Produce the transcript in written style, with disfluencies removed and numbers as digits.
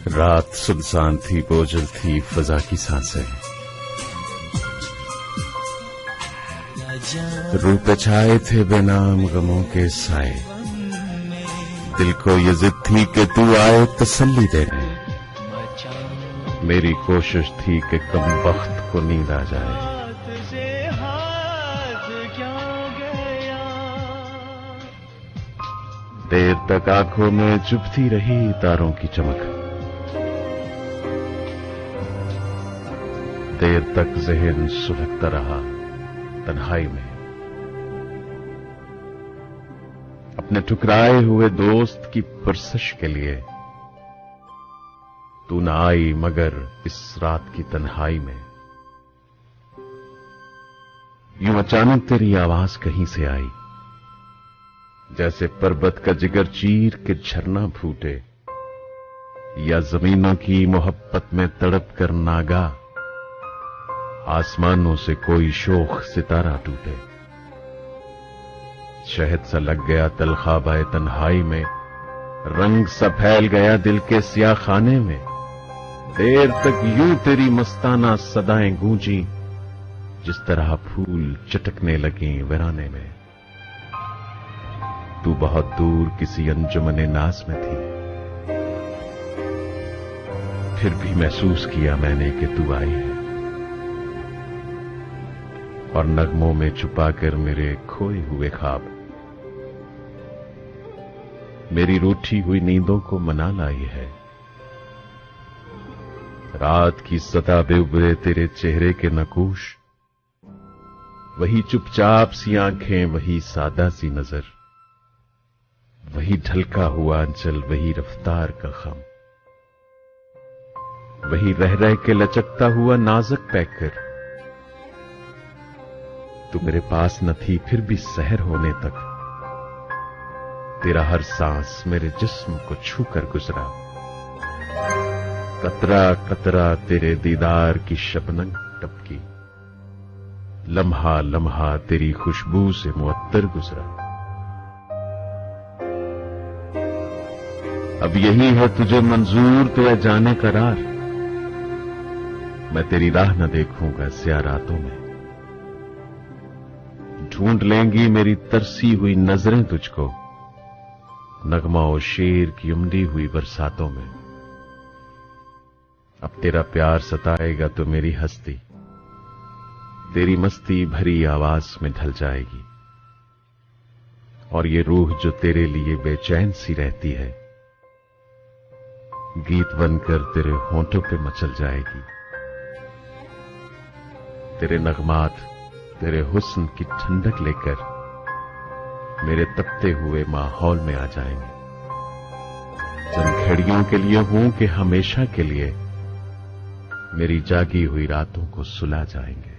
रात सुनसान थी, बोझल थी फजा की सांसें। रूह पे छाए थे बेनाम गमों के साए। दिल को ये जिद थी कि तू आए तसल्ली देने। मेरी कोशिश थी कि कम वक्त को नींद आ जाए। देर तक आंखों में चुभती रही तारों की चमक। देर तक ज़हन सुलगता रहा तन्हाई में। अपने ठुकराए हुए दोस्त की पुरसश के लिए तू न आई मगर इस रात की तन्हाई में। यूं अचानक तेरी आवाज कहीं से आई, जैसे पर्वत का जिगर चीर के झरना फूटे, या जमीनों की मोहब्बत में तड़प कर नागा आसमानों से कोई शोख सितारा टूटे। शहद सा लग गया तलखाबाए तन्हाई में, रंग सा फैल गया दिल के सिया खाने में। देर तक यूं तेरी मस्ताना सदाएं गूंजी, जिस तरह फूल चटकने लगे वीराने में। तू बहुत दूर किसी अंजुमने नाज में थी, फिर भी महसूस किया मैंने कि तू आई है, और नगमों में छुपाकर मेरे खोए हुए ख्वाब मेरी रूठी हुई नींदों को मना लाई है। रात की सता पे उभरे तेरे चेहरे के नकूश, वही चुपचाप सी आंखें, वही सादा सी नजर, वही ढलका हुआ अंचल, वही रफ्तार का खम, वही रह रह के लचकता हुआ नाजुक पैकर। तू मेरे पास न थी फिर भी सहर होने तक तेरा हर सांस मेरे जिस्म को छू कर गुजरा। कतरा कतरा तेरे दीदार की शबनम टपकी, लम्हा लम्हा तेरी खुशबू से मुअत्तर गुजरा। अब यही है तुझे मंजूर तो है जाने करार, मैं तेरी राह न देखूंगा स्या रातों में। ढूंढ लेंगी मेरी तरसी हुई नजरें तुझको, नगमा और शेर की उमड़ी हुई बरसातों में। अब तेरा प्यार सताएगा तो मेरी हस्ती तेरी मस्ती भरी आवाज में ढल जाएगी, और ये रूह जो तेरे लिए बेचैन सी रहती है, गीत बनकर तेरे होंठों पे मचल जाएगी। तेरे नगमात तेरे हुस्न की ठंडक लेकर मेरे तपते हुए माहौल में आ जाएंगे। जमखेड़ियों के लिए हूं कि हमेशा के लिए मेरी जागी हुई रातों को सुला जाएंगे।